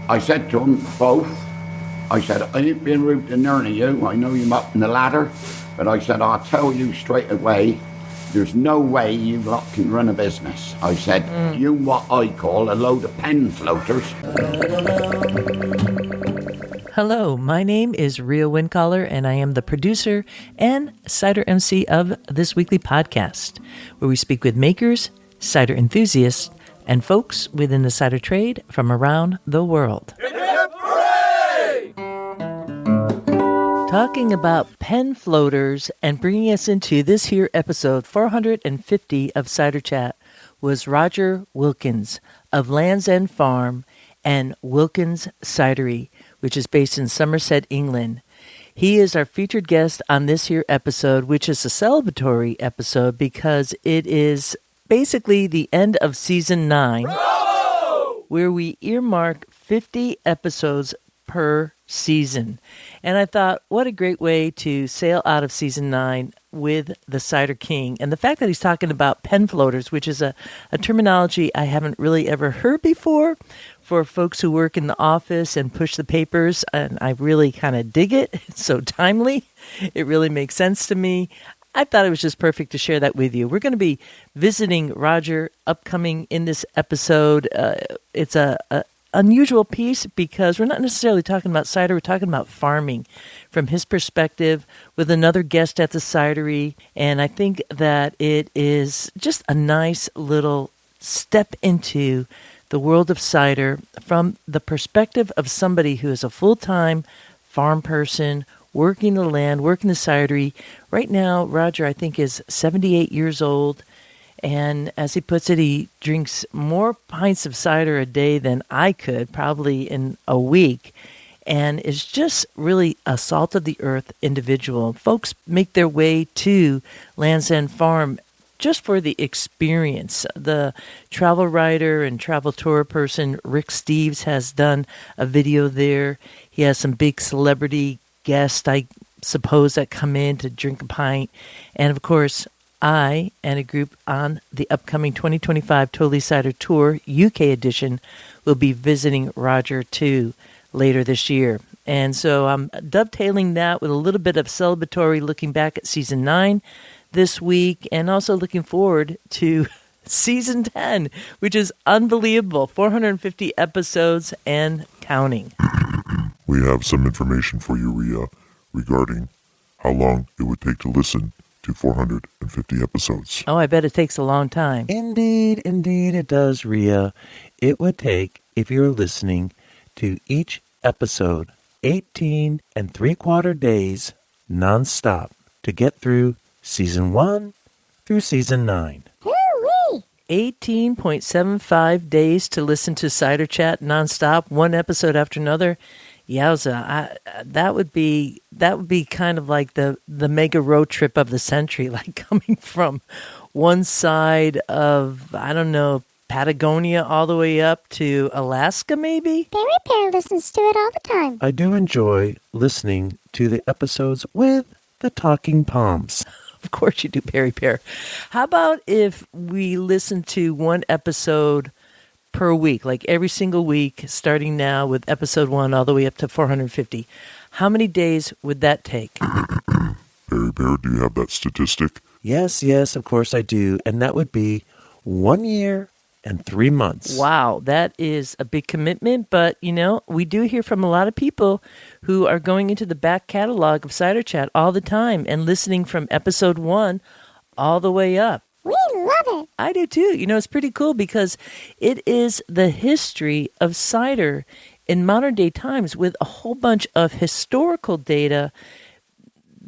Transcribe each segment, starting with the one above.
I said to them both, I said, I ain't been rude to none of you. I know you're up in the ladder. But I said, I'll tell you straight away, there's no way you lot can run a business. I said, you what I call a load of pen floaters. Hello, my name is Rhea Wincaller, and I am the producer and cider MC of this weekly podcast, where we speak with makers, cider enthusiasts, and folks within the cider trade from around the world. Talking about pen floaters and bringing us into this here episode 450 of Cider Chat was Roger Wilkins of Land's End Farm and Wilkins Cidery, which is based in Somerset, England. He is our featured guest on this here episode, which is a celebratory episode because it is basically the end of season 9, where we earmark 50 episodes per season. And I thought, what a great way to sail out of season 9 with the Cider King. And the fact that he's talking about pen floaters, which is a terminology I haven't really ever heard before for folks who work in the office and push the papers. And I really kind of dig it. It's so timely. It really makes sense to me. I thought it was just perfect to share that with you. We're going to be visiting Roger upcoming in this episode. It's a unusual piece because we're not necessarily talking about cider, we're talking about farming from his perspective with another guest at the cidery. And I think that it is just a nice little step into the world of cider from the perspective of somebody who is a full-time farm person, working the land, working the cidery. Right now, Roger, I think, is 78 years old. And as he puts it, he drinks more pints of cider a day than I could, probably in a week, and is just really a salt-of-the-earth individual. Folks make their way to Land's End Farm just for the experience. The travel writer and travel tour person, Rick Steves, has done a video there. He has some big celebrity guests, I suppose, that come in to drink a pint. And, of course, I and a group on the upcoming 2025 Totally Cider Tour UK edition will be visiting Roger too later this year. And so I'm dovetailing that with a little bit of celebratory looking back at season 9 this week and also looking forward to season 10, which is unbelievable. 450 episodes and counting. We have some information for you, Rhea, regarding how long it would take to listen to 450 episodes. Oh, I bet it takes a long time. Indeed it does, Rhea. It would take, if you're listening to each episode, 18 3/4 days nonstop to get through season 1 through season 9. 18.75 days to listen to Cider Chat nonstop, one episode after another. Yowza, that would be kind of like the mega road trip of the century, like coming from one side of, I don't know, Patagonia all the way up to Alaska, maybe? Barry Pear listens to it all the time. I do enjoy listening to the episodes with the talking palms. Of course you do, Barry Pear. How about if we listen to one episode per week, like every single week, starting now with episode 1 all the way up to 450. How many days would that take? Barry Bear, do you have that statistic? Yes, of course I do. And that would be 1 year and 3 months. Wow, that is a big commitment. But, we do hear from a lot of people who are going into the back catalog of Cider Chat all the time and listening from episode 1 all the way up. We love it. I do too. It's pretty cool because it is the history of cider in modern day times with a whole bunch of historical data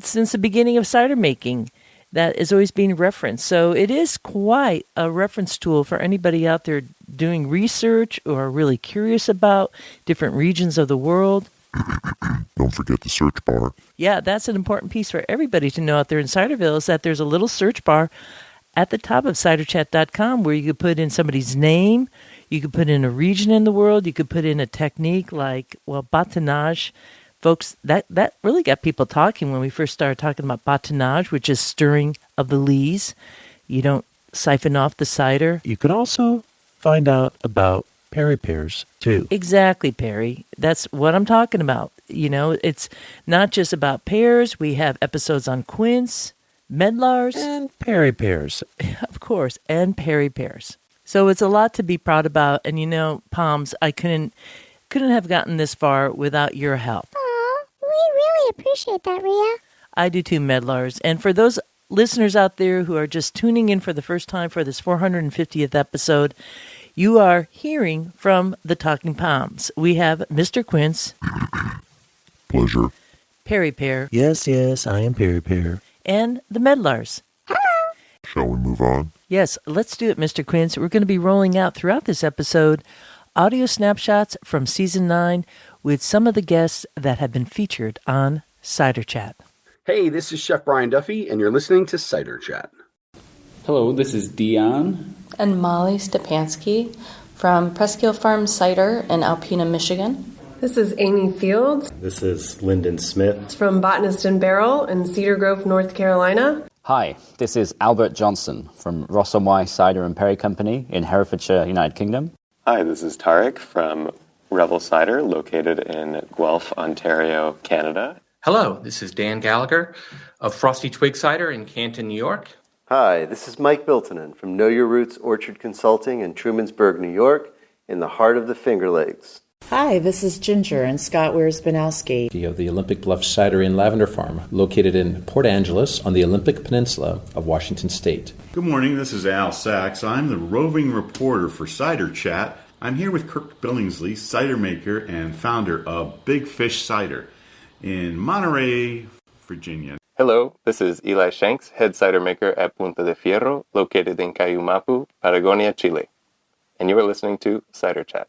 since the beginning of cider making that is always being referenced. So it is quite a reference tool for anybody out there doing research or really curious about different regions of the world. Don't forget the search bar. Yeah, that's an important piece for everybody to know out there in Ciderville is that there's a little search bar at the top of ciderchat.com where you could put in somebody's name, you could put in a region in the world, you could put in a technique like, batonnage. Folks, that really got people talking when we first started talking about batonnage, which is stirring of the lees. You don't siphon off the cider. You could also find out about Perry pears, too. Exactly, Perry. That's what I'm talking about. You know, it's not just about pears. We have episodes on quince, medlars. And Perry pears. Of course, and Perry pears. So it's a lot to be proud about. And, you know, Palms, I couldn't have gotten this far without your help. Aw, we really appreciate that, Rhea. I do too, medlars. And for those listeners out there who are just tuning in for the first time for this 450th episode, you are hearing from the Talking Palms. We have Mr. Quince. Pleasure. Perry Pear. Yes, I am Perry pear. And the Medlars. Shall we move on? Yes, let's do it, Mr. Quince. We're going to be rolling out throughout this episode audio snapshots from Season 9 with some of the guests that have been featured on Cider Chat. Hey, this is Chef Brian Duffy, and you're listening to Cider Chat. Hello, this is Dion. And Molly Stepansky from Presqu'île Farm Cider in Alpena, Michigan. This is Amy Fields. This is Lyndon Smith. From Botanist and Barrel in Cedar Grove, North Carolina. Hi, this is Albert Johnson from Ross & Y Cider and Perry Company in Herefordshire, United Kingdom. Hi, this is Tarek from Rebel Cider, located in Guelph, Ontario, Canada. Hello, this is Dan Gallagher of Frosty Twig Cider in Canton, New York. Hi, this is Mike Biltonen from Know Your Roots Orchard Consulting in Trumansburg, New York, in the heart of the Finger Lakes. Hi, this is Ginger and Scott Wears-Banowski of the Olympic Bluff Cidery and Lavender Farm, located in Port Angeles on the Olympic Peninsula of Washington State. Good morning, this is Al Sachs. I'm the roving reporter for Cider Chat. I'm here with Kirk Billingsley, cider maker and founder of Big Fish Cider in Monterey, Virginia. Hello, this is Eli Shanks, head cider maker at Punta de Fierro, located in Cayumapu, Patagonia, Chile. And you are listening to Cider Chat.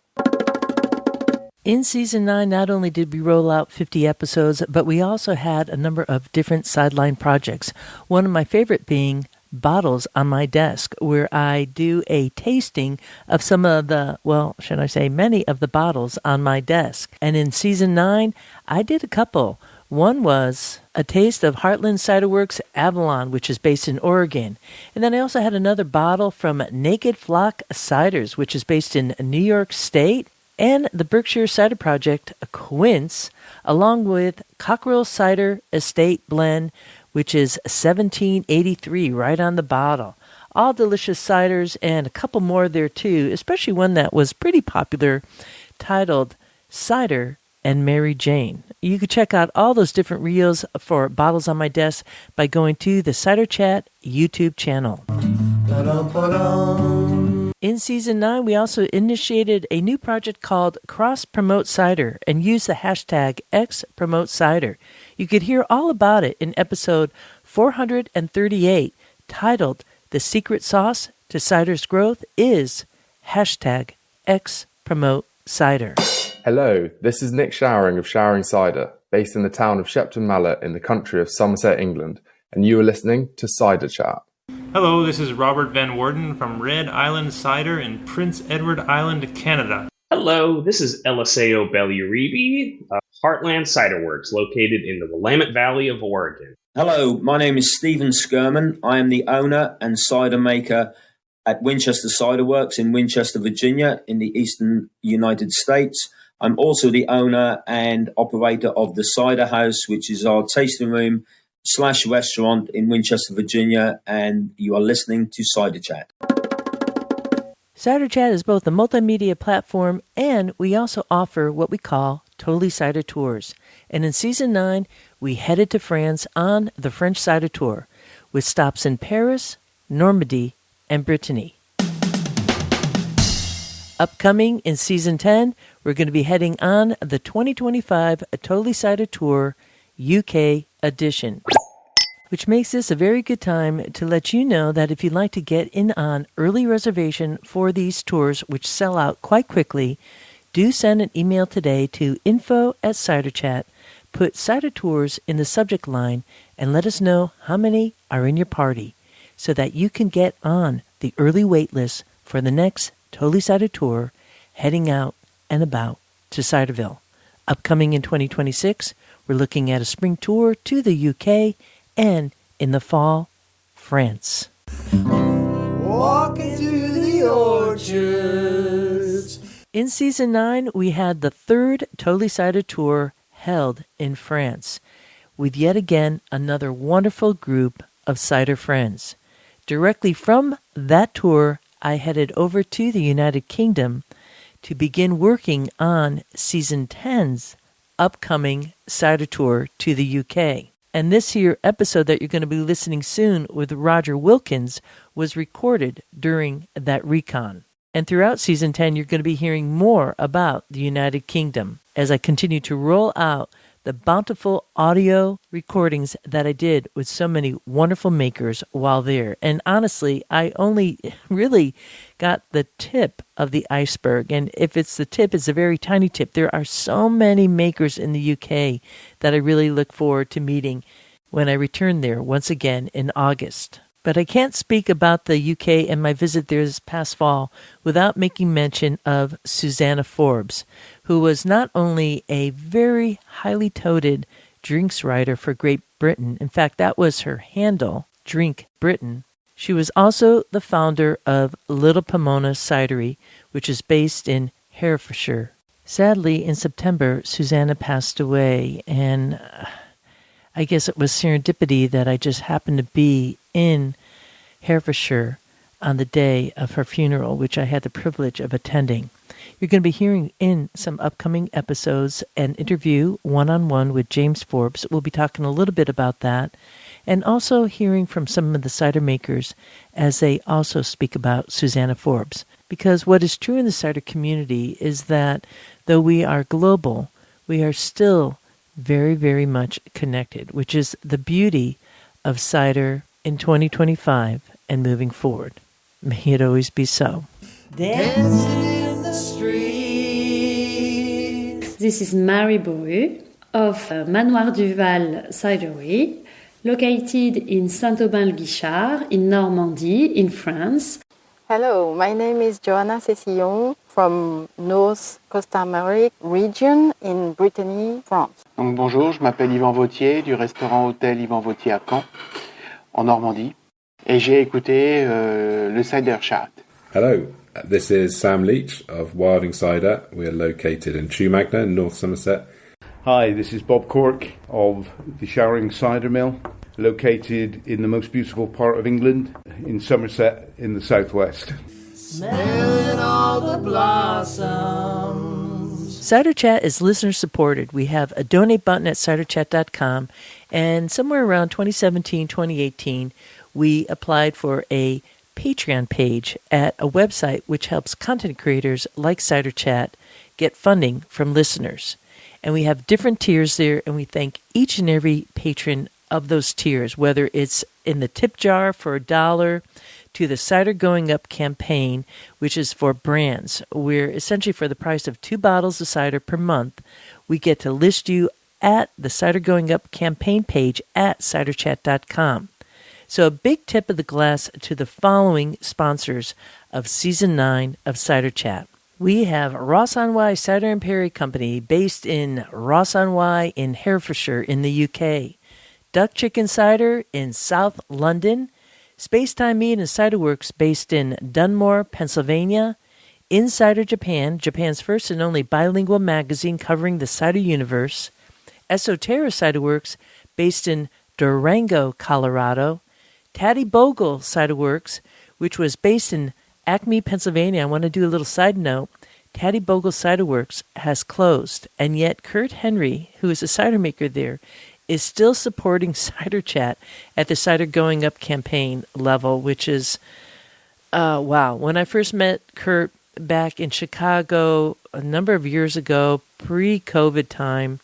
In Season 9, not only did we roll out 50 episodes, but we also had a number of different sideline projects. One of my favorite being Bottles on My Desk, where I do a tasting of some of the, well, should I say, many of the bottles on my desk. And in Season 9, I did a couple. One was a taste of Heartland Cider Works Avalon, which is based in Oregon. And then I also had another bottle from Naked Flock Ciders, which is based in New York State. And the Berkshire Cider Project, Quince, along with Cockrell Cider Estate Blend, which is 1783 right on the bottle. All delicious ciders and a couple more there too, especially one that was pretty popular titled Cider and Mary Jane. You can check out all those different reels for Bottles on My Desk by going to the Cider Chat YouTube channel. In Season 9, we also initiated a new project called Cross Promote Cider and used the hashtag XPromoteCider. You could hear all about it in episode 438, titled The Secret Sauce to Cider's Growth is hashtag XPromoteCider. Hello, this is Nick Showering of Showering Cider, based in the town of Shepton Mallet in the country of Somerset, England, and you are listening to Cider Chat. Hello, this is Robert Van Worden from Red Island Cider in Prince Edward Island, Canada. Hello, this is Eliseo Beluribi of Heartland Cider Works, located in the Willamette Valley of Oregon. Hello, my name is Stephen Skirman. I am the owner and cider maker at Winchester Cider Works in Winchester, Virginia, in the eastern United States. I'm also the owner and operator of the Cider House, which is our tasting room / restaurant in Winchester, Virginia, and you are listening to Cider Chat. Cider Chat is both a multimedia platform, and we also offer what we call Totally Cider Tours. And in Season 9, we headed to France on the French Cider Tour, with stops in Paris, Normandy, and Brittany. Upcoming in Season 10, we're going to be heading on the 2025 Totally Cider Tour UK edition, which makes this a very good time to let you know that if you'd like to get in on early reservation for these tours, which sell out quite quickly, do send an email today to info@ciderchat, put Cider Tours in the subject line, and let us know how many are in your party so that you can get on the early wait list for the next Totally Cider Tour heading out and about to Ciderville. Upcoming in 2026, we're looking at a spring tour to the UK and in the fall, France. Walking through the the orchards. In Season 9, we had the third Totally Cider tour held in France, with yet again another wonderful group of cider friends. Directly from that tour, I headed over to the United Kingdom to begin working on Season 10's upcoming cider tour to the UK. And this here episode that you're going to be listening soon with Roger Wilkins was recorded during that recon. And throughout Season 10, you're going to be hearing more about the United Kingdom as I continue to roll out the bountiful audio recordings that I did with so many wonderful makers while there. And honestly, I only really got the tip of the iceberg. And if it's the tip, it's a very tiny tip. There are so many makers in the UK that I really look forward to meeting when I return there once again in August. But I can't speak about the UK and my visit there this past fall without making mention of Susanna Forbes, who was not only a very highly touted drinks writer for Great Britain, in fact, that was her handle, Drink Britain. She was also the founder of Little Pomona Cidery, which is based in Herefordshire. Sadly, in September, Susanna passed away, and I guess it was serendipity that I just happened to be in Herefordshire on the day of her funeral, which I had the privilege of attending. You're going to be hearing in some upcoming episodes an interview one-on-one with James Forbes. We'll be talking a little bit about that, and also hearing from some of the cider makers as they also speak about Susanna Forbes. Because what is true in the cider community is that though we are global, we are still very, very much connected, which is the beauty of cider in 2025 and moving forward. May it always be so. Dancing in the street. This is Marie Boru of Manoir Duval Cidery, located in Saint-Aubin-le-Guichard in Normandy, in France. Hello, my name is Johanna Cessillon from North Costa Marique region in Brittany, France. Donc bonjour, je m'appelle Yvan Vautier du restaurant Hôtel Yvan Vautier à Caen, en Normandie, et j'ai écouté le Cider Chat. Hello, this is Sam Leach of Wilding Cider. We are located in Chewmagna, North Somerset. Hi, this is Bob Cork of the Showering Cider Mill, located in the most beautiful part of England, in Somerset in the southwest. Smelling all the blossoms. Cider Chat is listener supported. We have a donate button at ciderchat.com, and somewhere around 2017, 2018, we applied for a Patreon page at a website which helps content creators like Cider Chat get funding from listeners. And we have different tiers there, and we thank each and every patron of those tiers, whether it's in the tip jar for $1 to the Cider Going Up campaign, which is for brands, where essentially for the price of 2 bottles of cider per month, we get to list you at the Cider Going Up campaign page at ciderchat.com. So a big tip of the glass to the following sponsors of Season 9 of Cider Chat. We have Ross-on-Wye Cider and Perry Company, based in Ross-on-Wye in Herefordshire in the UK. Duck Chicken Cider in South London. Spacetime Mead and Cider Works, based in Dunmore, Pennsylvania. Insider Japan, Japan's first and only bilingual magazine covering the cider universe. Esoterra Cider Works, based in Durango, Colorado. Taddy Bogle Cider Works, which was based in Acme, Pennsylvania. I want to do a little side note. Taddy Bogle Cider Works has closed, and yet Kurt Henry, who is a cider maker there, is still supporting Cider Chat at the Cider Going Up campaign level, which is, wow. When I first met Kurt back in Chicago a number of years ago, pre-COVID time,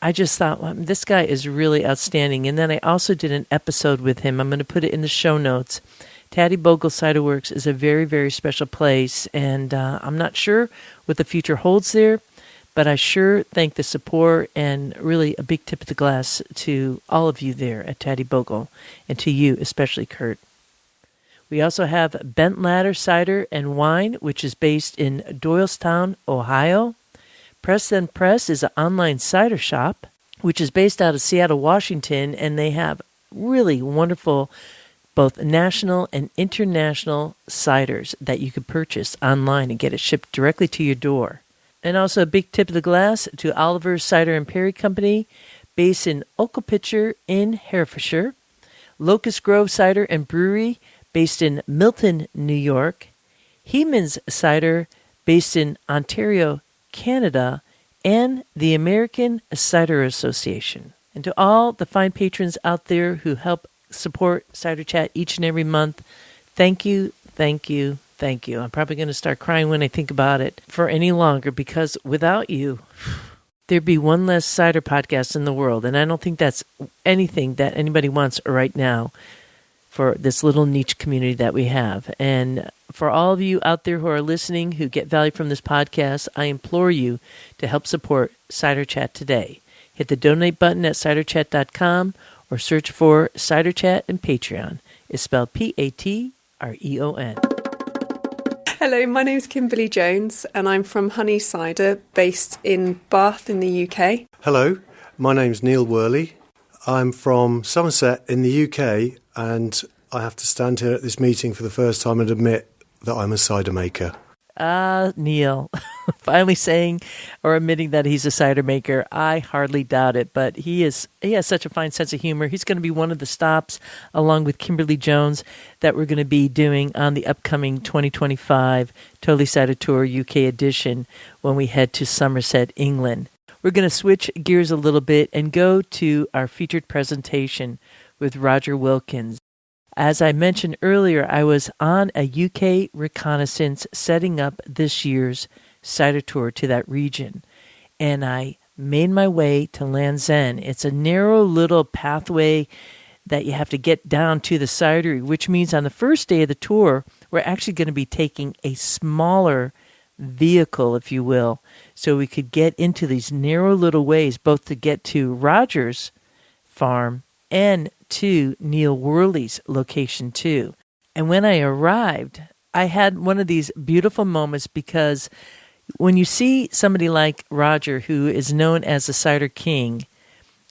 I just thought, well, this guy is really outstanding. And then I also did an episode with him. I'm going to put it in the show notes. Taddy Bogle Cider Works is a very, very special place, and I'm not sure what the future holds there, but I sure thank the support, and really a big tip of the glass to all of you there at Taddy Bogle, and to you, especially Kurt. We also have Bent Ladder Cider and Wine, which is based in Doylestown, Ohio. Press Then Press is an online cider shop, which is based out of Seattle, Washington, and they have really wonderful both national and international ciders that you could purchase online and get it shipped directly to your door. And also a big tip of the glass to Oliver's Cider and Perry Company, based in Ochilpitcher in Herefordshire, Locust Grove Cider and Brewery, based in Milton, New York, Heman's Cider, based in Ontario, Canada, and the American Cider Association. And to all the fine patrons out there who help support Cider Chat each and every month, thank you, thank you, thank you. I'm probably going to start crying when I think about it for any longer, because without you, there'd be one less cider podcast in the world. And I don't think that's anything that anybody wants right now for this little niche community that we have. And for all of you out there who are listening, who get value from this podcast, I implore you to help support Cider Chat today. Hit the donate button at ciderchat.com or search for Cider Chat and Patreon. It's spelled Patreon. Hello, my name is Kimberly Jones and I'm from Honey Cider, based in Bath in the UK. Hello, my name's Neil Worley. I'm from Somerset in the UK, and I have to stand here at this meeting for the first time and admit that I'm a cider maker. Neil, finally saying or admitting that he's a cider maker. I hardly doubt it, but he has such a fine sense of humor. He's going to be one of the stops, along with Kimberly Jones, that we're going to be doing on the upcoming 2025 Totally Cider Tour UK edition when we head to Somerset, England. We're going to switch gears a little bit and go to our featured presentation with Roger Wilkins. As I mentioned earlier, I was on a UK reconnaissance setting up this year's cider tour to that region, and I made my way to Land's End. It's a narrow little pathway that you have to get down to the cidery, which means on the first day of the tour, we're actually going to be taking a smaller vehicle, if you will, so we could get into these narrow little ways, both to get to Roger's farm and to Neil Worley's location too. And when I arrived, I had one of these beautiful moments, because when you see somebody like Roger, who is known as the Cider King,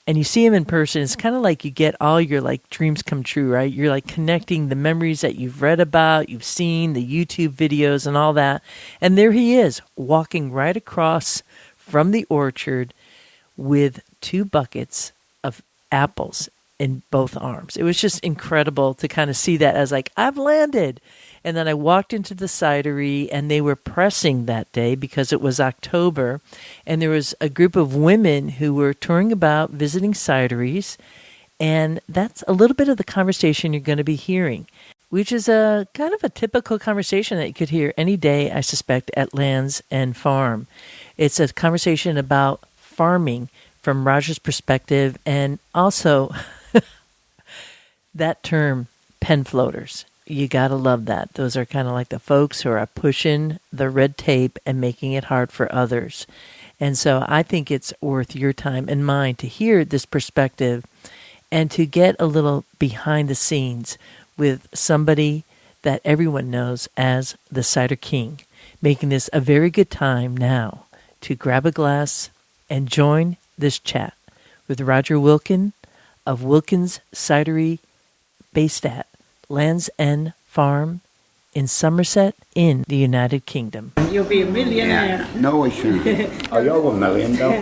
and you see him in person, it's kind of like you get all your dreams come true, right? You're connecting the memories that you've read about, you've seen, the YouTube videos and all that. And there he is, walking right across from the orchard with 2 buckets of apples in both arms. It was just incredible to kind of see that as I've landed. And then I walked into the cidery, and they were pressing that day because it was October. And there was a group of women who were touring about visiting cideries. And that's a little bit of the conversation you're going to be hearing, which is a kind of a typical conversation that you could hear any day, I suspect, at Land's End Farm. It's a conversation about farming from Roger's perspective, and also that term, pen floaters. You gotta love that. Those are kind of like the folks who are pushing the red tape and making it hard for others. And so I think it's worth your time and mine to hear this perspective and to get a little behind the scenes with somebody that everyone knows as the Cider King, making this a very good time now to grab a glass and join this chat with Roger Wilkin of Wilkins Cidery, based at Land's End Farm in Somerset in the United Kingdom. You'll be a millionaire. Yeah. No, I shouldn't. I owe $1 million, though.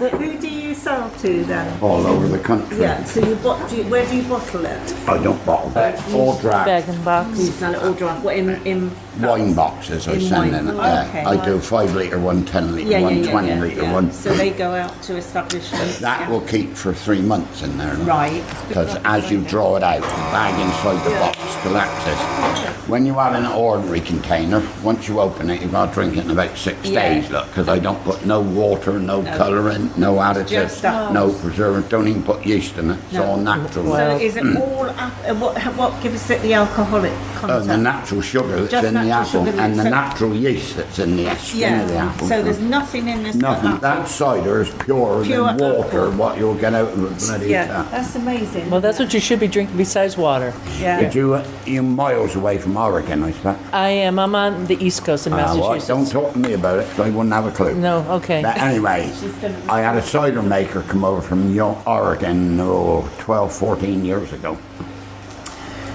Who do you sell to then? All over the country. Yeah, so where do you bottle it? I don't bottle it. All draft. Bag and box. You sell it all draft. What, in wine boxes I send in. Okay, I do 5 litre, 1 10 litre, 1 20 litre, one. So they go out to establishments. That will keep for 3 months in there. Right. Because as you draw it out, the bag inside the box collapses. When you have an ordinary container, once you open it, you've got to drink it in about 6 days, look, because I don't put no water, no colouring, no additives, no preservative, don't even put yeast in it. It's all natural. So is it all, what gives it the alcoholic content? The natural sugar that's in the apple and the natural yeast that's in the skin of the apple. So there's nothing in this. Nothing. That cider is purer than water, what you'll get out of a bloody tap. That's amazing. Well, that's what you should be drinking besides water. Yeah. You're miles away from Oregon, I suppose. I am. I'm on the East Coast of Massachusetts. Well, don't talk to me about it, because I wouldn't have a clue. No, okay. But anyway, I had a cider maker come over from Oregon 12, 14 years ago.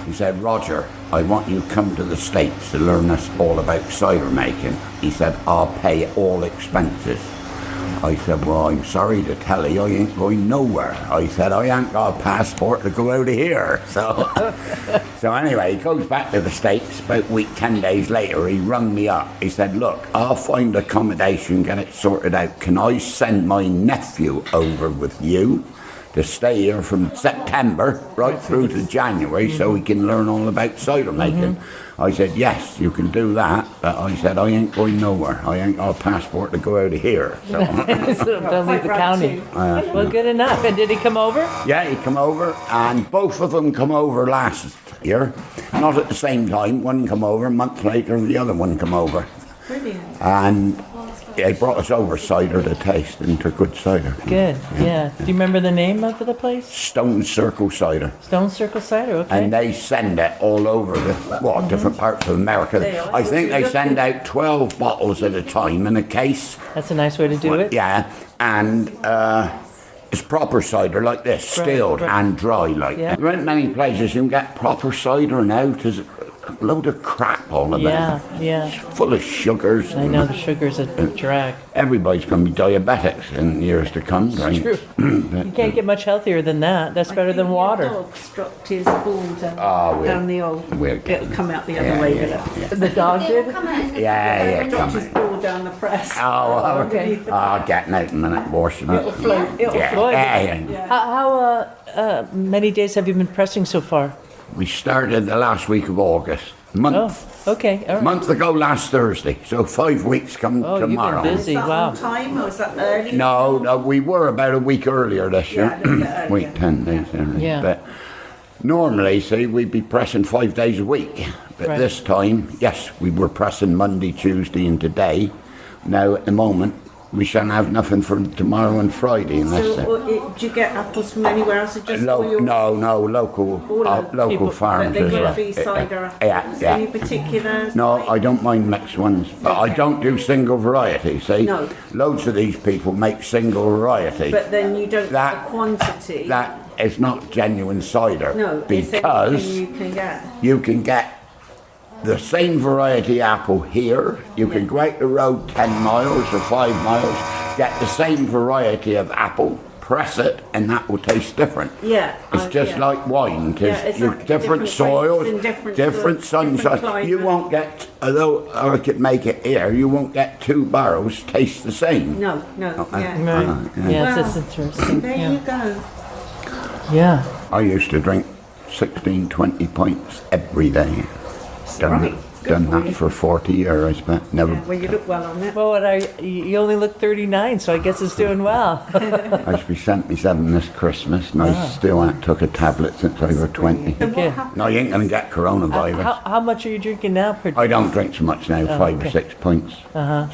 He said, Roger, I want you to come to the States to learn us all about cider making. He said, I'll pay all expenses. I said, well, I'm sorry to tell you, I ain't going nowhere. I said, I ain't got a passport to go out of here. So anyway, he goes back to the States. About a week, 10 days later, he rung me up. He said, look, I'll find accommodation, get it sorted out. Can I send my nephew over with you to stay here from September right through to January so he can learn all about cider making? I said, yes, you can do that, but I said, I ain't going nowhere. I ain't got a passport to go out of here. So. Don't leave the county. Well, good enough. And did he come over? Yeah, he come over, and both of them come over last year. Not at the same time. One come over, a month later, the other one come over. Brilliant. And they brought us over cider to taste, and they're good cider. Good, yeah. Do you remember the name of the place? Stone Circle Cider. Stone Circle Cider, okay. And they send it all over different parts of America. I think they send out 12 bottles at a time in a case. That's a nice way to do it. Yeah, and it's proper cider like this, stilled and dry like that. There aren't many places you can get proper cider now. There's a load of crap all about. Yeah. It's full of sugars. I know the sugar's a drag. Everybody's going to be diabetics in years to come. It's right? true. You can't get much healthier than that. That's better than water. The dog dropped his ball down the old. It'll come out the other way. The dog did? Yeah, dropped his ball down the press. Oh, okay. Getting out in a minute, washing it. It'll float. How many days have you been pressing so far? We started the last week of August. Month. Oh, okay. All right. Month ago last Thursday. So 5 weeks come tomorrow. You've been busy. Wow. Time or was that early? No, we were about a week earlier this year. Week 10 days earlier. Yeah. But normally, see, we'd be pressing 5 days a week. But this time, yes, we were pressing Monday, Tuesday and today. Now, at the moment, we shan't have nothing for tomorrow and Friday. So, do you get apples from anywhere else? Or just No, local farms. But they're going to be cider apples. Any particular? No, I don't mind mixed ones, but I don't do single variety. See, loads of these people make single variety. But then you don't get the quantity. That is not genuine cider. No, because you can get the same variety apple here. You can go out the road 10 miles or 5 miles, get the same variety of apple, press it, and that will taste different. Yeah. It's just like wine. Different soils, different sunshine. You won't get, although I could make it here, you won't get 2 barrels taste the same. No. It's interesting. There you go. Yeah. I used to drink 16, 20 pints every day. Done that for 40 years, but never. Yeah, well, you look well on it. Well, you only look 39, so I guess it's doing well. I should be 77 this Christmas, and I still haven't took a tablet since I was 20. No, you ain't going to get coronavirus. How much are you drinking now per day? I don't drink so much now, 5 or 6 pints.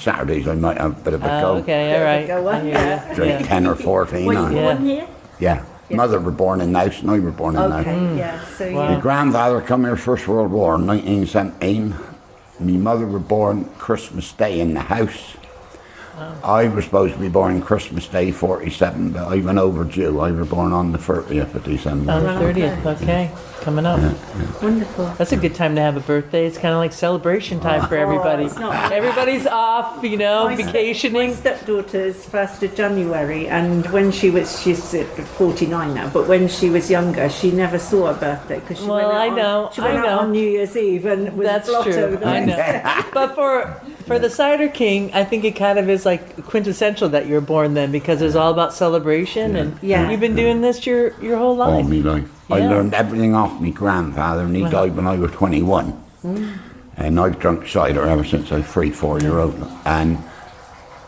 Saturdays I might have a bit of a go. Okay, all right. Drink 10 or 14. Were you born here? Yeah. Mother were born in Naus and I were born in Naus. My grandfather come here First World War in 1917. My mother were born Christmas Day in the house. I was supposed to be born Christmas Day 47, but I went overdue. I was born on the 30th of December. On the 30th, okay. Coming up. Wonderful. That's a good time to have a birthday. It's kind of like celebration time for everybody. Everybody's off, vacationing. My stepdaughter's 1st of January, and when she's 49 now, but when she was younger, she never saw a birthday because she went out on New Year's Eve and was That's true. I know. But for the Cider King, I think it kind of is like quintessential that you're born then, because it's all about celebration, and you've been doing this your whole life. All my life. I learned everything off my grandfather, and he died when I was 21. And I've drunk cider ever since I was 3-4 year old. And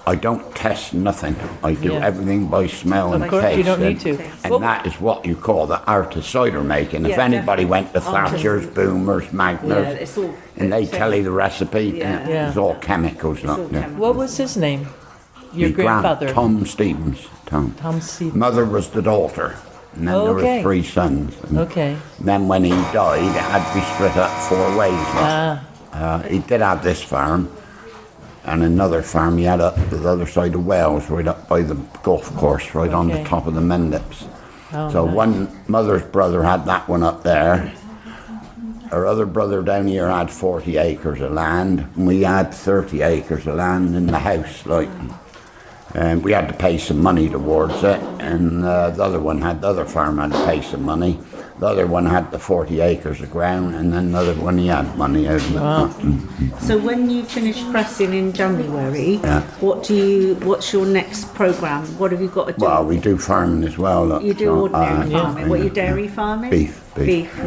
I don't test nothing. I do everything by smell and taste. Of course, you don't need to. And that is what you call the art of cider making. If anybody went to Thatcher's, Boomers, Magners, and they tell you the recipe, it's all chemicals. What was his name? Your grandfather? Tom Stevens. Tom Stevens. Mother was the daughter. And then there were 3 sons. And then when he died, it had to be split up 4 ways. He did have this farm, and another farm he had up the other side of Wales, right up by the golf course, right on the top of the Mendips. So one mother's brother had that one up there, Our other brother down here had 40 acres of land, and we had 30 acres of land in the house, like. And we had to pay some money towards it, and the other farm had to pay some money. The other one had the 40 acres of ground, and then the other one, he had money out of it. Wow. So when you finish pressing in January, what's your next programme? What have you got to do? Well, we do farming as well. Look, you do ordinary farming. What are you dairy farming? Beef.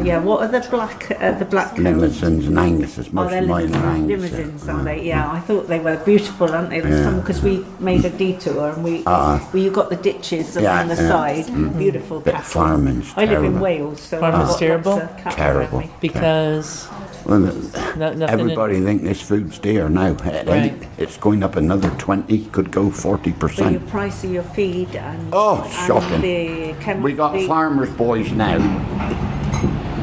Yeah. What are the black cows? Limousins and Angus's. Most of mine are Angus. Limousins, are they? Yeah, I thought they were beautiful, aren't they? Because we made a detour and we you got the ditches along the side. Beautiful cattle. Farming's I live in Wales, so farming's terrible. Terrible. Because everybody think this food's dear now. It's going up another 20, could go 40%. So your price of your feed and shocking. We got farmers' boys now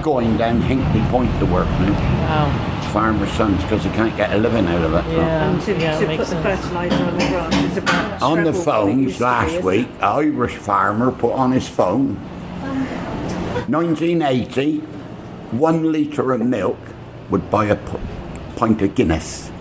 going down Hinkley Point to work now. Wow. Farmers' sons, because they can't get a living out of it. Yeah. And to put the fertiliser on the grass is about on the phones last week, an Irish farmer put on his phone 1980, 1 litre of milk would buy a pint of Guinness.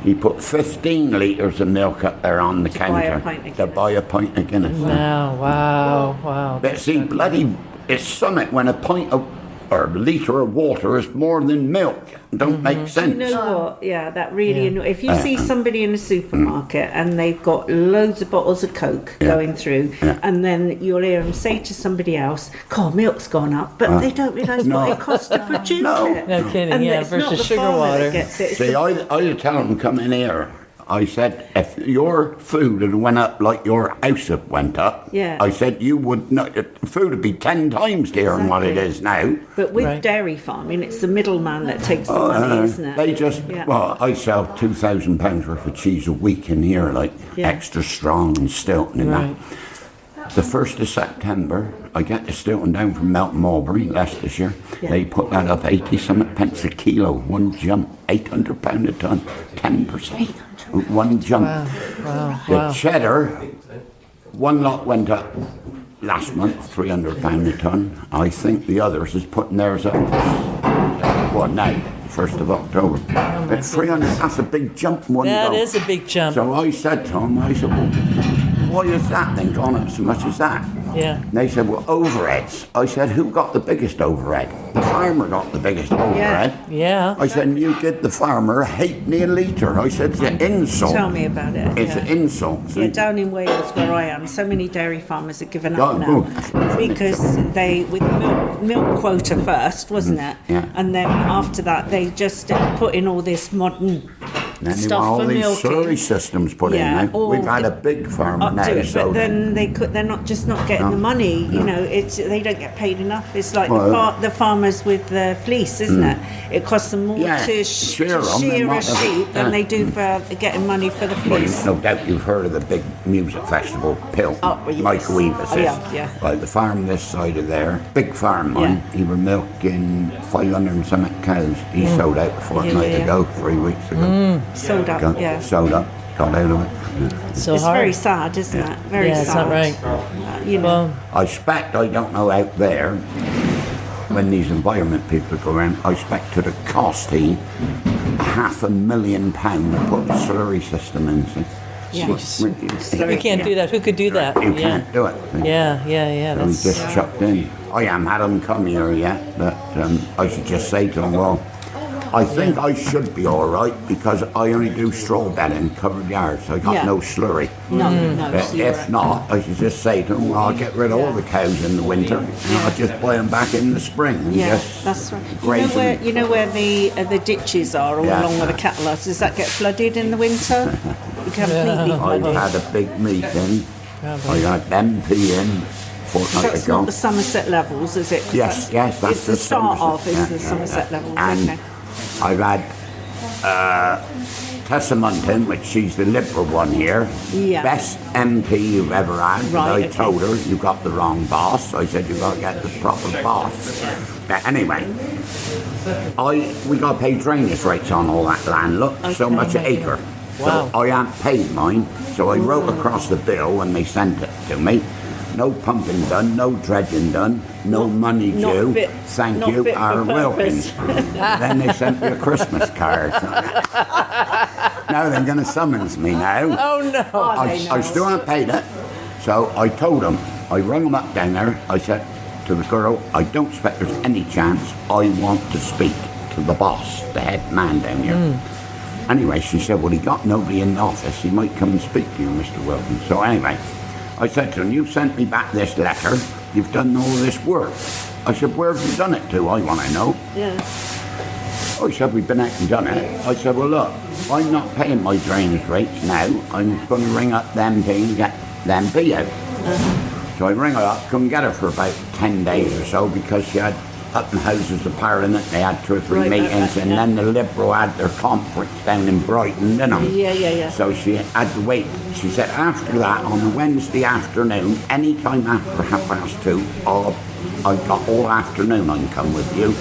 He put 15 litres of milk up there on the counter to buy a pint of Guinness. Wow. But see, bloody, it's something when a pint of or a litre of water is more than milk. It don't make sense. You know what? Yeah, that really annoys. If you see somebody in a supermarket and they've got loads of bottles of Coke going through, and then you'll hear them say to somebody else, "God, milk's gone up," but they don't realise what it costs to produce it. No kidding. And versus sugar water. See, I tell them come in here. I said, if your food had went up like your house had went up, I said you would not. Food would be 10 times dearer than what it is now. But with dairy farming, it's the middleman that takes the money, isn't it? They just well, I sell £2,000 worth of cheese a week in here, like extra strong and Stilton and that. The 1st of September, I get the Stilton down from Melton Mulberry, Leicestershire. They put that up 80-something pence a kilo, one jump, £800 a tonne, 10%. One jump. The cheddar, one lot went up last month, £300 a tonne. I think the others is putting theirs up. Well, now, 1st of October. But 300, that's a big jump in one go. That is a big jump. So I said to them, well, why is that then gone up so much as that? Yeah. And they said, well, overheads. I said, who got the biggest overhead? The farmer got the biggest overhead. Yeah. I said, and you give the farmer £8 a litre. I said, it's an insult. Tell me about it. It's an insult. Yeah, down in Wales where I am, so many dairy farmers have given up now because they, with milk quota first, wasn't it? Yeah. And then after that, they just put in all this modern then stuff all for these milking. slurry systems put in now. We've had a big farmer now. But then they're not getting the money. You know, they don't get paid enough. It's like the farmers with the fleece, isn't it? It costs them more to shear a sheep than they do for getting money for the fleece. Well, no doubt you've heard of the big music festival, Pill. Mike Weaver says. Well, the farm this side of there, big farm mine, he was milking 500 and something cows. He sold out a fortnight ago, 3 weeks ago. Sold up, Sold up, got out of it. So it's hard. very sad, isn't it? Very sad. It's not right. You know. I expect, I don't know out there, when these environment people go around, I expect to the cost £500,000 to put a slurry system in. You can't do that. Who could do that? You can't do it. Yeah. So That's just chucked in. I haven't had them come here yet, but I should just say to them, well, I think I should be all right because I only do straw bedding, covered yards. I got no slurry. No if not, I should just say to them, well, I'll get rid of all the cows in the winter and I'll just buy them back in the spring. And that's right. You know where the ditches are all along where the cattle are? Does that get flooded in the winter? Completely flooded. I've had a big meeting. I had MP in. That's not the Somerset levels, is it? Yes, that's it's the start of the Somerset levels. And I've had Tessa Munton, which she's the Liberal one here, best MP you've ever had. I told her, you got the wrong boss. I said, you've got to get the proper boss. But anyway, we got to pay drainage rates on all that land. Look, so much an acre. Wow. So I haven't paid mine, so I wrote across the bill when they sent it to me. no pumping done, no dredging done, no money due. Thank you, our Wilkins. Then they sent me a Christmas card. Now they're going to summons me now. Oh, no. I still haven't paid it. So I told them, I rung them up down there. I said to the girl, I don't expect there's any chance. I want to speak to the boss, the head man down here. Anyway, she said, well, he got nobody in the office. He might come and speak to you, Mr. Wilkins. So anyway, I said to him, you sent me back this letter. You've done all this work. I said, where have you done it to? I want to know. Yeah. I said, we've been out and done it. I said, well, look, I'm not paying my drainage rates now. I'm going to ring up them and get them fee out. So I ring her up, couldn't get her for about 10 days or so because she had up in Houses of Parliament, they had 2 or 3 meetings, and then the Liberal had their conference down in Brighton, didn't they? Yeah. So she had to wait. She said after that, on a Wednesday afternoon, any time after 2:30, I got all afternoon I can come with you.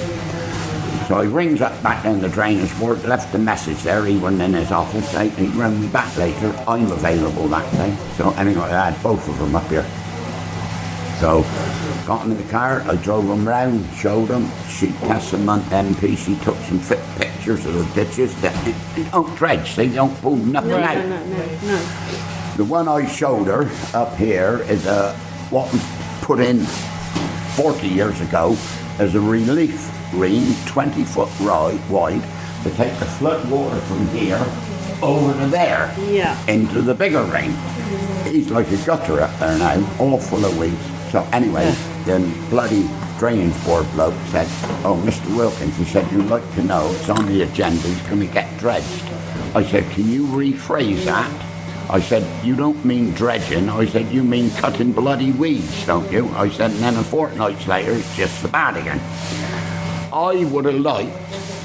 So he rings up back down the drainage board, left a message there, he wasn't in his office, he rang me back later, I'm available that day. So anyway, I had both of them up here. So, got in the car, I drove them round, showed them, she tested them on MP, she took some fit pictures of the ditches. They don't dredge, they don't pull nothing out. No. The one I showed her up here is what was put in 40 years ago as a relief green, 20 foot wide, to take the flood water from here over to there, into the bigger rain. He's like a gutter up there now, all full of weeds. So anyway, then bloody drainage board bloke said, oh, Mr. Wilkins, he said, you'd like to know, it's on the agenda, he's going to get dredged. I said, can you rephrase that? I said, you don't mean dredging. I said, you mean cutting bloody weeds, don't you? I said, and then a fortnight later, it's just the bad again. I would have liked,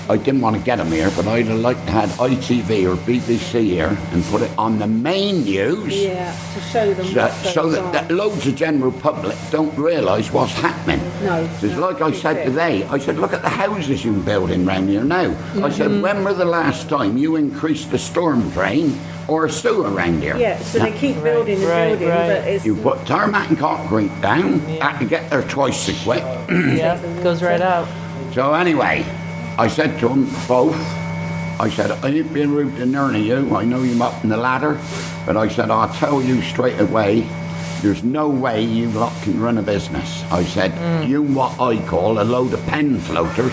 I didn't want to get him here, but I'd have liked to have ITV or BBC here and put it on the main news. Yeah, to show them so that loads of general public don't realise what's happening. No. Because like I said today, I said, look at the houses you're building round here now. I said, when were the last time you increased the storm drain or a sewer around here? Yeah, so they keep building and building, but it's... You put tarmac and concrete down, had to get there twice as quick. Goes right out. So anyway, I said to them both, I said, I ain't being rude to none of you, I know you're up in the ladder, but I said, I'll tell you straight away, there's no way you lot can run a business. I said, you what I call a load of pen floaters,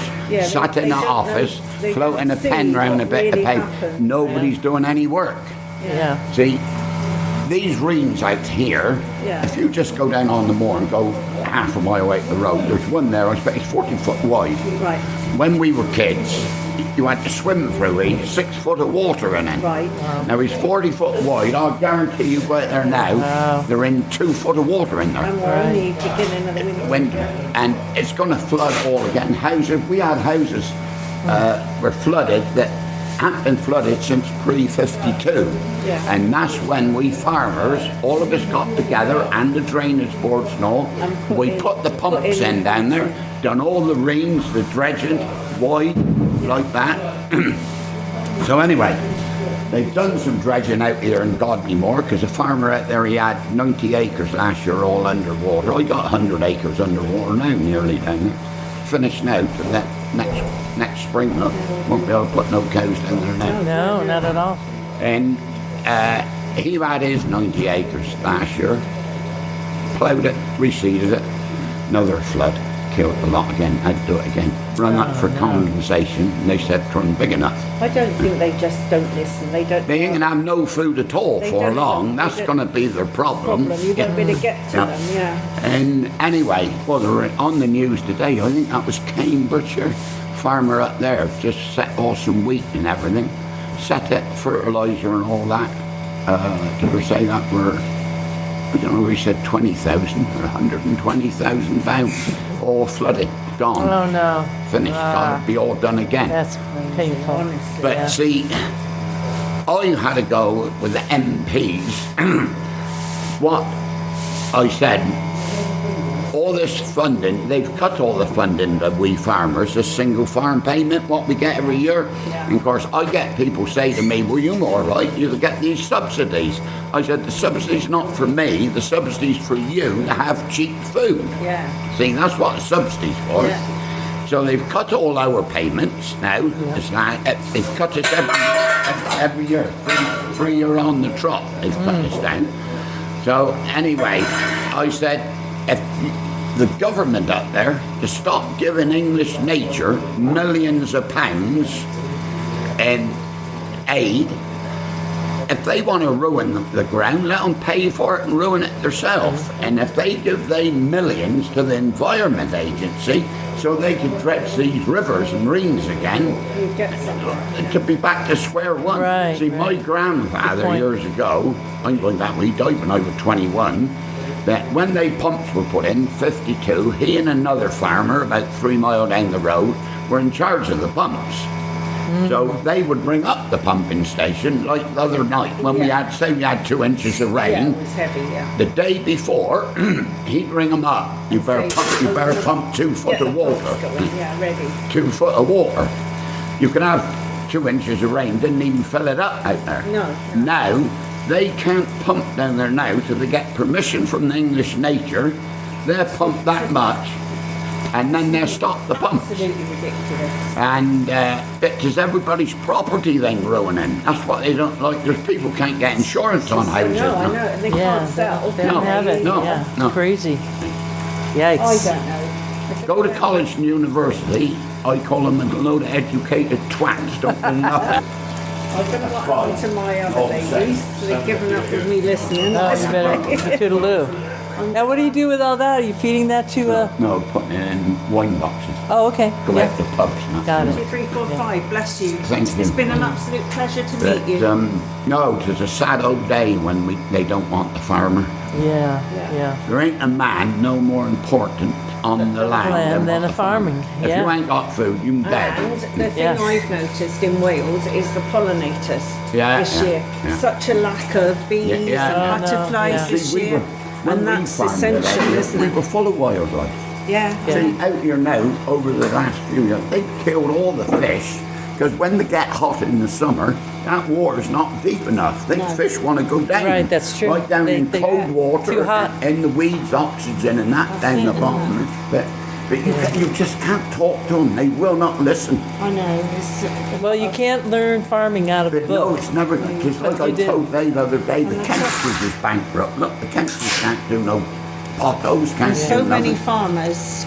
sat in an office, floating a pen round a bit of paper. Nobody's doing any work. Yeah. See, these reams out here, if you just go down on the moor and go half a mile out the road, there's one there, I expect it's 40 foot wide. Right. When we were kids, you had to swim through it, 6 foot of water in it. Right. Now he's 40 foot wide, I'll guarantee you go out there now, they're in 2 foot of water in there. And we're only beginning of the winter. And it's going to flood all again. Houses, we had houses were flooded that hadn't been flooded since pre-52. And that's when we farmers, all of us got together and the drainage boards and all, we put the pumps in down there, done all the reams, the dredging, wide, like that. So anyway, they've done some dredging out here in Godleymore, because a farmer out there, he had 90 acres last year all underwater. I got 100 acres underwater now, nearly down there. Finished now, so that next spring, look, won't be able to put no cows down there now. No, not at all. And he had his 90 acres last year, ploughed it, reseeded it, another flood, killed a lot again, had to do it again. Rung up for condensation, and they said it wasn't big enough. I don't think they just don't listen. They ain't going to have no food at all for long. That's going to be their problem. You won't be able to get to them, And anyway, well, they were on the news today. I think that was Cambridgeshire. Farmer up there just set all some wheat and everything. Set it, fertiliser and all that. Did we say that were, I don't know, we said 20,000 or 120,000 pounds. All flooded, gone. Oh no. Finished, got to be all done again. That's painful. Honestly, but see, I had to go with the MPs. What I said, all this funding, they've cut all the funding that we farmers, the single farm payment, what we get every year. And of course, I get people say to me, well, you're all right, you get these subsidies. I said, the subsidy's not for me, the subsidy's for you to have cheap food. Yeah. See, that's what the subsidy's for. Yeah. So they've cut all our payments now. Yeah. It's like, they've cut us every year. 3 year on the trot, they've cut us down. So anyway, I said, if the government up there to stop giving English nature millions of pounds in aid, if they want to ruin the ground, let them pay for it and ruin it themselves. And if they give millions to the Environment Agency so they can dredge these rivers and marines again, to be back to square one. Right, See, my grandfather years ago, I'm going back when he died when I was 21, that when they pumps were put in, 52, he and another farmer about 3 miles down the road were in charge of the pumps. So they would bring up the pumping station like the other night when we had 2 inches of rain. Yeah, it was heavy, yeah. The day before, he'd ring them up. You better pump 2 foot of water. Yeah, ready. 2 foot of water. You can have 2 inches of rain, didn't even fill it up out there. No. Now, they can't pump down there now till they get permission from the English nature. They'll pump that much, and then they'll stop the pumps. Absolutely ridiculous. And it's everybody's property then ruining. That's what they don't like. There's people can't get insurance on houses. No, I know, and they can't sell. They don't have it. No, yeah. no. Crazy. Yikes. I don't know. Go to college and university. I call them a load of educated twats. Don't do nothing. I don't know what happened to my other babies. They've given up with me listening. Oh, you better toodaloo. Now, what do you do with all that? Are you feeding that to No, putting it in wine boxes. Oh, okay. Go out to pubs. Got it. 2, 3, 4, 5. Bless you. Thank you. It's been an absolute pleasure to meet you. No, it's a sad old day when they don't want the farmer. Yeah. There ain't a man no more important on the land than a farming. If you ain't got food, you're dead. And the thing I've noticed in Wales is the pollinators this year. Yeah. Such a lack of bees and butterflies this year. And that's essential, isn't it? We were full of wildlife. Yeah. See, out here now, over the last few years, they've killed all the fish, because when they get hot in the summer, that water's not deep enough. The fish want to go down. Right, that's true. Right down in cold water, too hot. in the weeds, oxygen, and that down the bottom. But you just can't talk to them. They will not listen. I know. Well, you can't learn farming out of a book. No, it's never. Because like I told Dave the other day, the chemistries is bankrupt. Look, the chemistries can't do no potholes, can't do so many nothing. farmers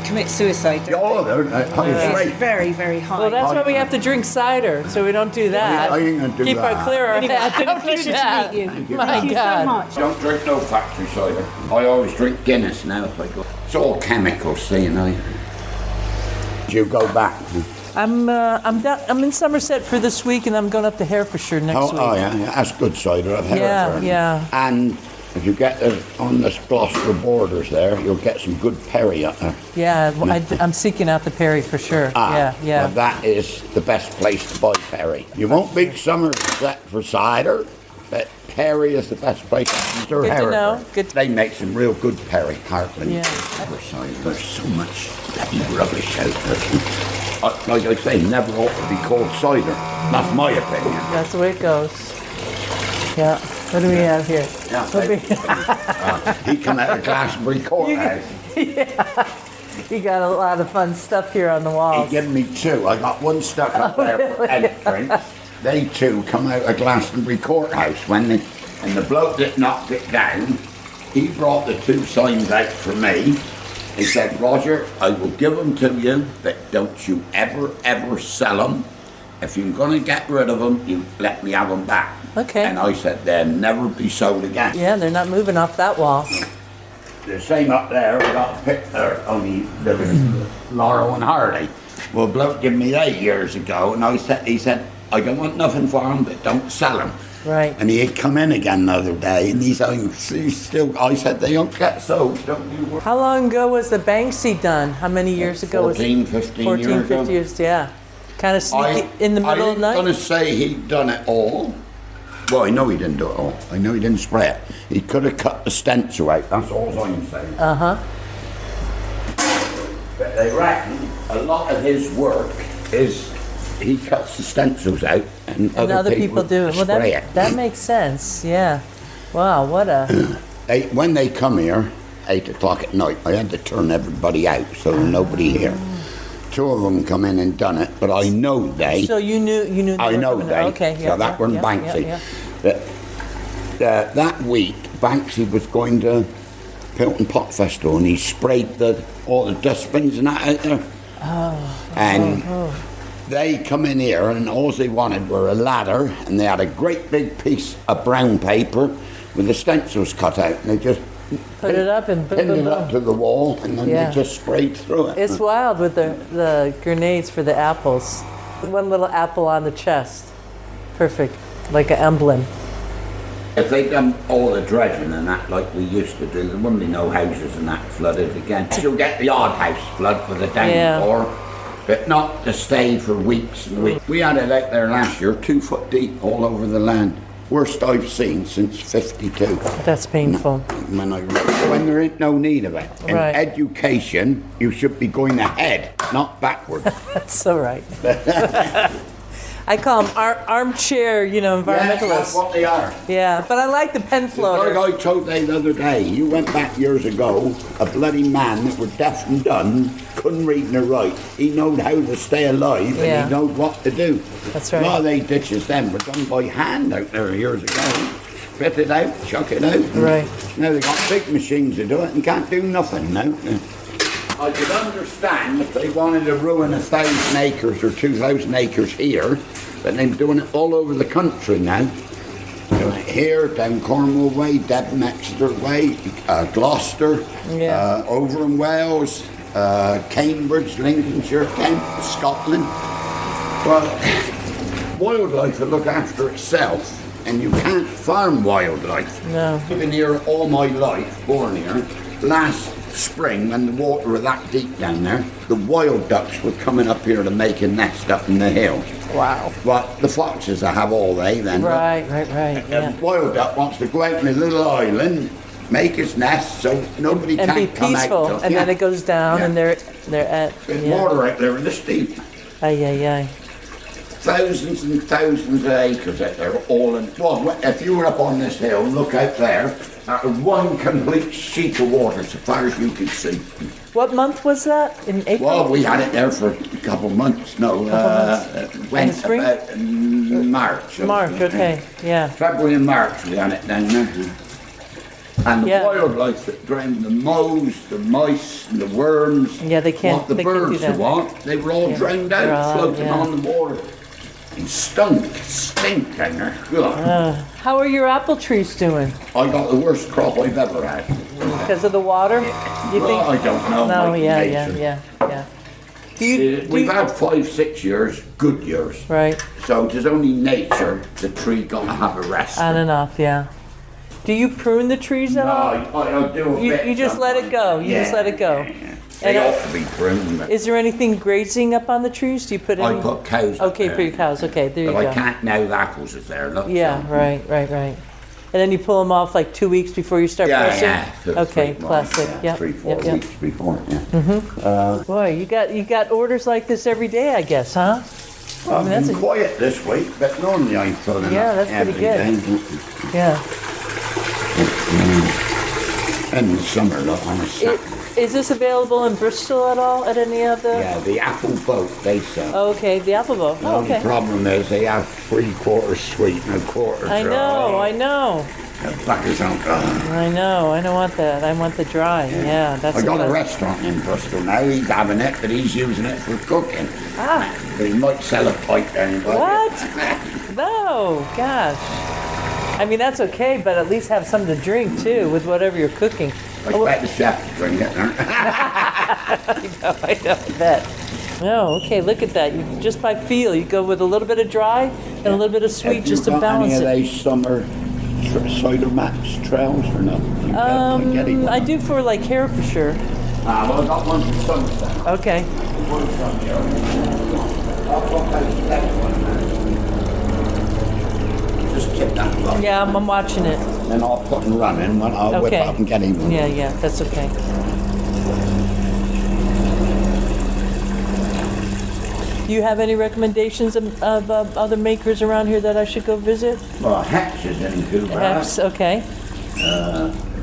commit suicide. Oh, they're It's very, very high. Well, that's why we have to drink cider, so we don't do that. I ain't gonna do Keep that. our clear our Anyway, head. it's been a Don't do pleasure that. to meet you. Thank you. My Thank you God. so much. Don't drink no factory cider. I always drink Guinness now if I go. It's all chemicals, see, you know. Do you go back? I'm in Somerset for this week, and I'm going up to Herefordshire next week. Oh, yeah, that's good cider. I've heard of it. Yeah. And if you get on the Gloucester borders there, you'll get some good perry up there. Yeah, I'm seeking out the Perry for sure. Yeah. Well, that is the best place to buy perry. You won't beat Somerset for cider, but Perry is the best place. Good to know. They make some real good perry, Heartland. Yeah. There's so much bloody rubbish out there. Like I say, never ought to be called cider. That's my opinion. That's the way it goes. Yeah. What do we have here? He come out of Glastonbury Courthouse. Yeah. You got a lot of fun stuff here on the walls. He gave me 2. I got one stuck up there for entrance. They 2 come out of Glastonbury Courthouse and the bloke that knocked it down, he brought the 2 signs out for me. He said, Roger, I will give them to you, but don't you ever sell them. If you're going to get rid of them, you let me have them back. Okay. And I said, they'll never be sold again. Yeah, they're not moving off that wall. The same up there, we got a picture only living Laurel and Hardy. Well, a bloke gave me 8 years ago, and he said, I don't want nothing for them, but don't sell them. Right. And he had come in again the other day, and he's still. I said they don't get sold. Don't you worry. How long ago was the Banksy done? How many years ago was it? 15 14, years 15 ago. years, yeah. Kind of sneaky in the middle of the night? I ain't going to say he'd done it all. Well, I know he didn't do it all. I know he didn't spray it. He could have cut the stencil out. That's all I'm saying. they reckon a lot of his work is he cuts the stencils out and other people do it. Well, spray it. That makes sense, yeah. Wow, what a... When they come here, 8 o'clock at night, I had to turn everybody out so there's nobody here. 2 of them come in and done it, but I know they... So you knew they I know were they. Okay, yeah. So that weren't Banksy. Yeah. That week, Banksy was going to Pilton Pot Festival and he sprayed all the dustbins and that out there. They come in here and all they wanted were a ladder and they had a great big piece of brown paper with the stencils cut out and they just put it up and pinned it up to the wall and then they just sprayed through it. It's wild with the grenades for the apples. One little apple on the chest. Perfect, like an emblem. If they'd done all the dredging and that like we used to do, there wouldn't be no houses and that flooded again. You'll get the odd house flood with a downpour, but not to stay for weeks and weeks. We had it out there last year, 2 foot deep all over the land. Worst I've seen since 52. That's painful. When there ain't no need of it. In education, you should be going ahead, not backward. That's so right. I call them armchair, environmentalists. Yeah, that's what they are. Yeah, but I like the pen floater. Like I told you the other day, you went back years ago, a bloody man that was deaf and dumb, couldn't read nor write. He knowed how to stay alive and he knowed what to do. That's right. A lot of these ditches then were done by hand out there years ago. Spit it out, chuck it out. Right. Now they've got big machines to do it and can't do nothing now. I could understand if they wanted to ruin 1,000 acres or 2,000 acres here, but they're doing it all over the country now. Doing it here, down Cornwall way, Devon, Exeter way, Gloucester, over in Wales, Cambridge, Lincolnshire, Kent, Scotland. But wildlife will look after itself, and you can't farm wildlife. No. I've been here all my life, born here. Last spring, when the water was that deep down there, the wild ducks were coming up here to make a nest up in the hill. Wow. But the foxes will have all they then. Right. The wild duck wants to go out on a little island, make his nest so nobody and can't come out. And be peaceful, and then it goes down and they're at... There's water out there in this deep. Aye. Thousands and thousands of acres out there, all in... Well, if you were up on this hill, look out there, one complete sheet of water as far as you could see. What month was that? In April? Well, we had it there for a couple of months. Went spring? About March. March, okay, yeah. February and March we had it down there. And the wildlife that drowned, the moles, the mice, and the worms. Yeah, they can't. What the birds can't do that. they were all drowned out, floating on the water. And stink down there. How are your apple trees doing? I got the worst crop I've ever had. Because of the water? You think? I don't know. No, yeah. We've had 5-6 years, good years. Right. So it is only nature, the tree got to have a rest. On and off, yeah. Do you prune the trees at all? No, I do a bit. You just let it go. You just let it go. They ought to be pruned. Is there anything grazing up on the trees? Do you put any? I put cows up Okay, there. for your cows. Okay, there you go. But I can't now the apples is there. Look, Yeah, right. And then you pull them off like 2 weeks before you start pressing? Yeah. Okay, classic. Yeah, 3-4 weeks before, Boy, you got orders like this every day, I guess, huh? I've been quiet this week, but normally I'm filling up. Yeah, that's pretty good. Yeah. In the summer, look, on a Saturday. Is this available in Bristol at all, at any of the... Yeah, the apple boat, they sell. Okay, the apple boat. The only problem is they have 3/4 sweet and 1/4 dry. I know. The fuckers don't go. I know, I don't want that. I want the dry. Yeah, that's... I got a restaurant in Bristol now. He's having it, but he's using it for cooking. But he might sell a pint down. What? No, gosh. I mean, that's okay, but at least have something to drink, too, with whatever you're cooking. I expect the chef to drink it. I know, I bet. No, okay, look at that. You just by feel, you go with a little bit of dry and a little bit of sweet just to balance it. Have you got any of these summer cider max trails or no? I do for like Herefordshire. Well, I got one from Somerset. Okay. One's from here. I'll put out the next one now. Just keep that running. Yeah, I'm watching it. Then I'll put and run in when I'll whip up and get him. Yeah, that's okay. Do you have any recommendations of other makers around here that I should go visit? Well, Hex is in Cuba. Hex, okay.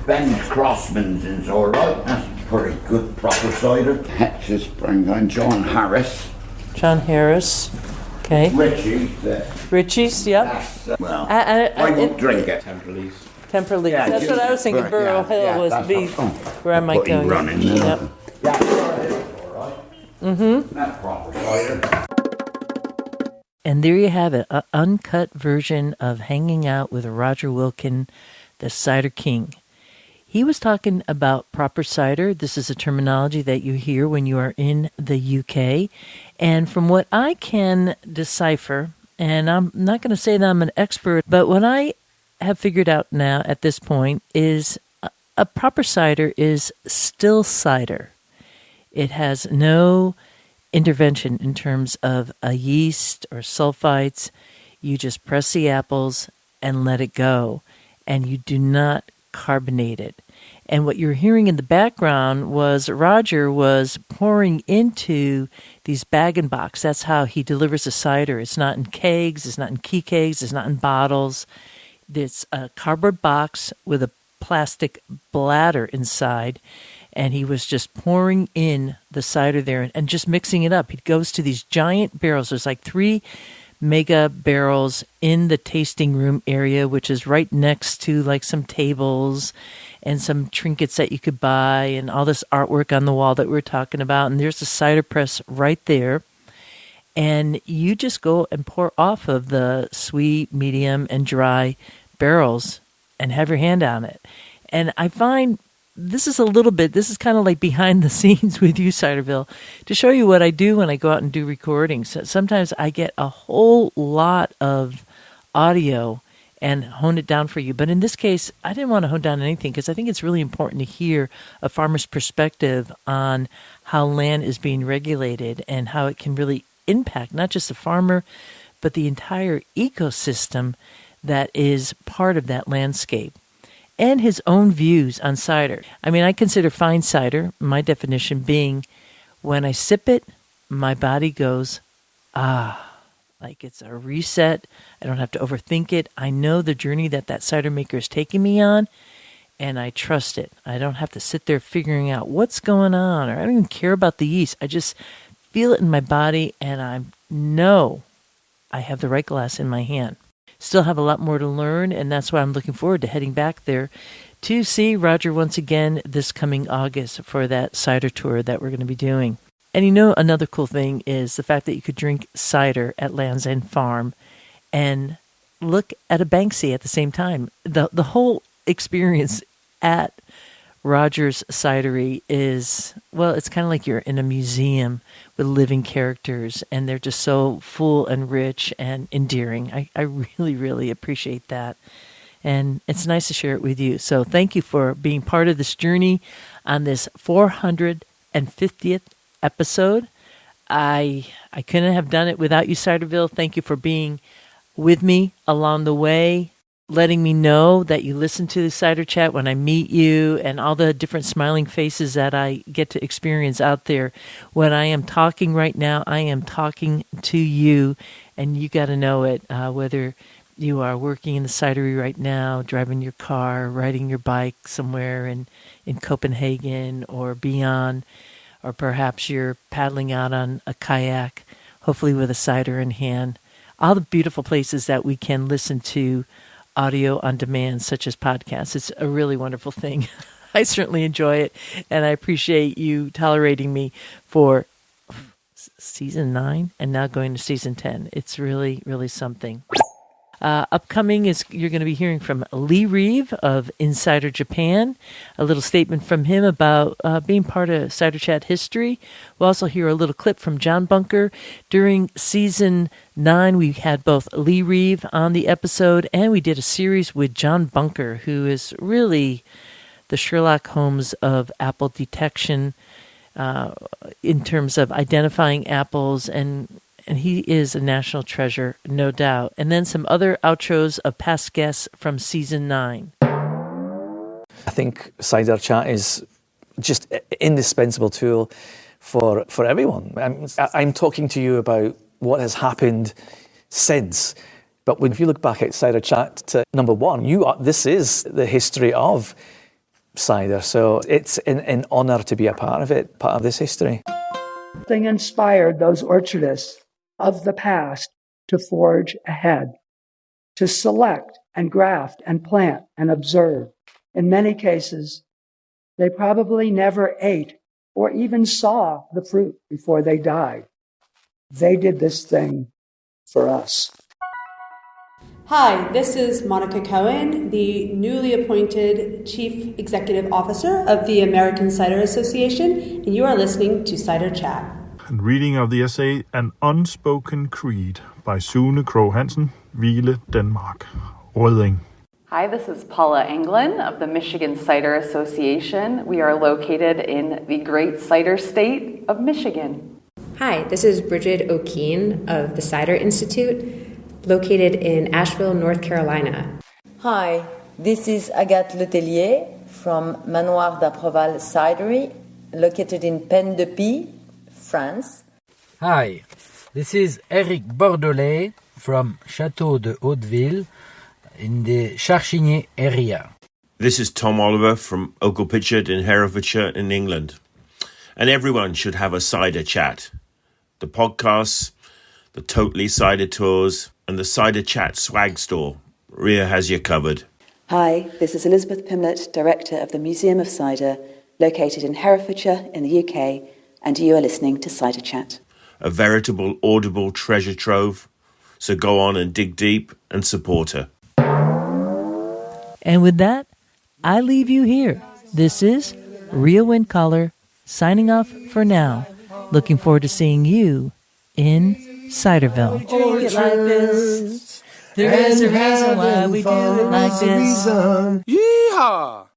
Ben's Crossman's is all right. That's pretty good proper cider. Hex is Springline. John Harris. John Harris. Okay. Richie's, yeah. Well, I won't drink it. Temperley. Yeah, that's what I was thinking. Burrow Hill was where I might go. Running Yep. Mm-hmm. That's proper cider. And there you have it, an uncut version of hanging out with Roger Wilkin, the Cider King. He was talking about proper cider. This is a terminology that you hear when you are in the UK. And from what I can decipher, and I'm not going to say that I'm an expert, but what I have figured out now at this point is a proper cider is still cider. It has no intervention in terms of a yeast or sulfites. You just press the apples and let it go, and you do not carbonate it. And what you're hearing in the background was Roger was pouring into these bag-and-box. That's how he delivers the cider. It's not in kegs, it's not in key kegs, it's not in bottles. It's a cardboard box with a plastic bladder inside, and he was just pouring in the cider there and just mixing it up. He goes to these giant barrels. There's like 3 mega barrels in the tasting room area, which is right next to like some tables and some trinkets that you could buy and all this artwork on the wall that we were talking about. And there's a cider press right there. And you just go and pour off of the sweet, medium, and dry barrels and have your hand on it. And I find this is kind of like behind the scenes with you, Ciderville, to show you what I do when I go out and do recordings. Sometimes I get a whole lot of audio and hone it down for you. But in this case, I didn't want to hone down anything because I think it's really important to hear a farmer's perspective on how land is being regulated and how it can really impact not just the farmer, but the entire ecosystem that is part of that landscape. And his own views on cider. I mean, I consider fine cider, my definition being, when I sip it, my body goes, like it's a reset. I don't have to overthink it. I know the journey that cider maker is taking me on, and I trust it. I don't have to sit there figuring out what's going on, or I don't even care about the yeast. I just feel it in my body, and I know I have the right glass in my hand. Still have a lot more to learn, and that's why I'm looking forward to heading back there to see Roger once again this coming August for that cider tour that we're going to be doing. And you know, another cool thing is the fact that you could drink cider at Land's End Farm and look at a Banksy at the same time. The whole experience at Roger's Cidery is, well, it's kind of like you're in a museum with living characters, and they're just so full and rich and endearing. I really, really appreciate that. And it's nice to share it with you. So thank you for being part of this journey on this 450th episode. I couldn't have done it without you, Ciderville. Thank you for being with me along the way, letting me know that you listen to the Cider Chat when I meet you, and all the different smiling faces that I get to experience out there. When I am talking right now, I am talking to you, and you got to know it, whether you are working in the cidery right now, driving your car, riding your bike somewhere in Copenhagen or beyond, or perhaps you're paddling out on a kayak, hopefully with a cider in hand. All the beautiful places that we can listen to audio on demand, such as podcasts. It's a really wonderful thing. I certainly enjoy it, and I appreciate you tolerating me for season 9 and now going to season 10. It's really, really something. Upcoming is you're going to be hearing from Lee Reeve of Insider Japan, a little statement from him about being part of Cider Chat history. We'll also hear a little clip from John Bunker. During season 9, we had both Lee Reeve on the episode, and we did a series with John Bunker, who is really the Sherlock Holmes of apple detection in terms of identifying apples, and he is a national treasure, no doubt. And then some other outros of past guests from season 9. I think Cider Chat is just an indispensable tool for everyone. I'm talking to you about what has happened since. But if you look back at Cider Chat to number one, this is the history of cider. So it's an honour to be a part of it, part of this history. Something inspired those orchardists of the past to forge ahead, to select and graft and plant and observe. In many cases, they probably never ate or even saw the fruit before they died. They did this thing for us. Hi, this is Monica Cohen, the newly appointed Chief Executive Officer of the American Cider Association, and you are listening to Cider Chat. And reading of the essay An Unspoken Creed by Sune Krogh Hansen, Ville, Denmark. Rødding. Hi, this is Paula Anglin of the Michigan Cider Association. We are located in the great cider state of Michigan. Hi, this is Bridget O'Keen of the Cider Institute, located in Asheville, North Carolina. Hi, this is Agathe Letellier from Manoir d'Apreval Cidery, located in Pen-de-Pie, France. Hi, this is Eric Bordelais from Château de Hauteville in the Charchigny area. This is Tom Oliver from Oakle Pitchard in Herefordshire in England. And everyone should have a cider chat. The podcasts, the Totally Cider tours, and the Cider Chat swag store. Ria has you covered. Hi, this is Elizabeth Pimlett, Director of the Museum of Cider, located in Herefordshire in the UK, and you are listening to Cider Chat. A veritable audible treasure trove. So go on and dig deep and support her. And with that, I leave you here. This is Ria Windcaller signing off for now. Looking forward to seeing you in Ciderville. Drink it like this. There is a reason why we do it like this. Yeehaw!